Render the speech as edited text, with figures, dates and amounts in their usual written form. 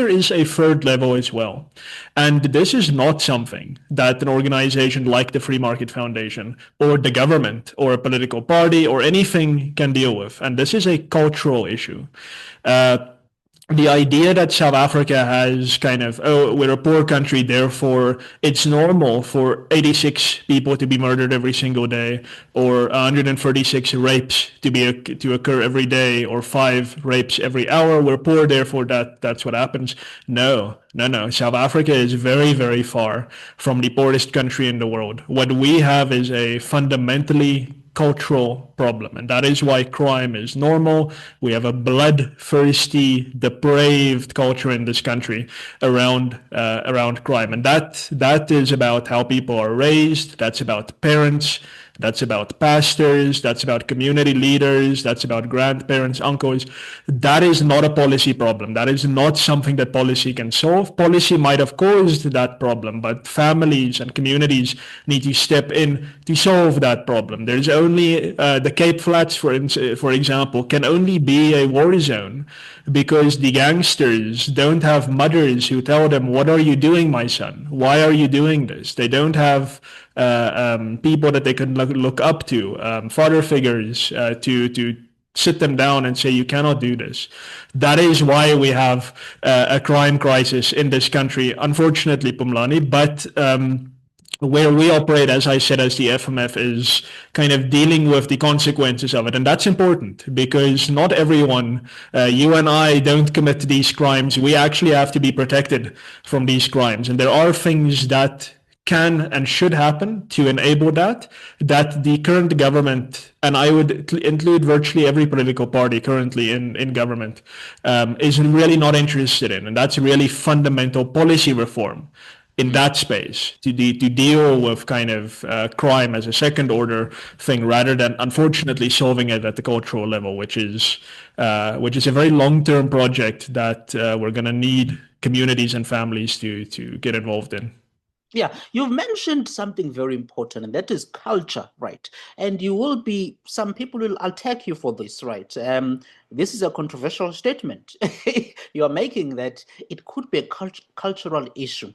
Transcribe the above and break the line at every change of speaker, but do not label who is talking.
there is a third level as well. And this is not something that an organization like the Free Market Foundation or the government or a political party or anything can deal with. And this is a cultural issue. Uh, the idea that South Africa has kind of, oh, we're a poor country, therefore it's normal for 86 people to be murdered every single day, or 136 rapes to occur every day, or 5 rapes every hour. We're poor, therefore that's what happens. No, no, no. South Africa is very, very far from the poorest country in the world. What we have is a fundamentally cultural problem, and that is why crime is normal. We have a bloodthirsty, depraved culture in this country around crime, and that is about how people are raised. That's about parents. That's about pastors. That's about community leaders. That's about grandparents, uncles. That is not a policy problem. That is not something that policy can solve. Policy might have caused that problem, but families and communities need to step in to solve that problem. There's only the Cape Flats, for example, can only be a war zone because the gangsters don't have mothers who tell them, "What are you doing, my son? Why are you doing this?" They don't have people that they can look up to, father figures to sit them down and say, you cannot do this. That is why we have a crime crisis in this country, unfortunately, Pumlani. But where we operate, as I said, as the FMF, is kind of dealing with the consequences of it. And that's important because not everyone, you and I, don't commit these crimes. We actually have to be protected from these crimes. And there are things that can and should happen to enable that the current government, and I would include virtually every political party currently in government, is really not interested in. And that's really fundamental policy reform in that space to deal with kind of crime as a second order thing rather than, unfortunately, solving it at the cultural level, which is a very long-term project that we're going to need communities and families to get involved in.
Yeah, you've mentioned something very important, and that is culture, right? And some people will attack you for this, right? This is a controversial statement you're making, that it could be a cultural issue.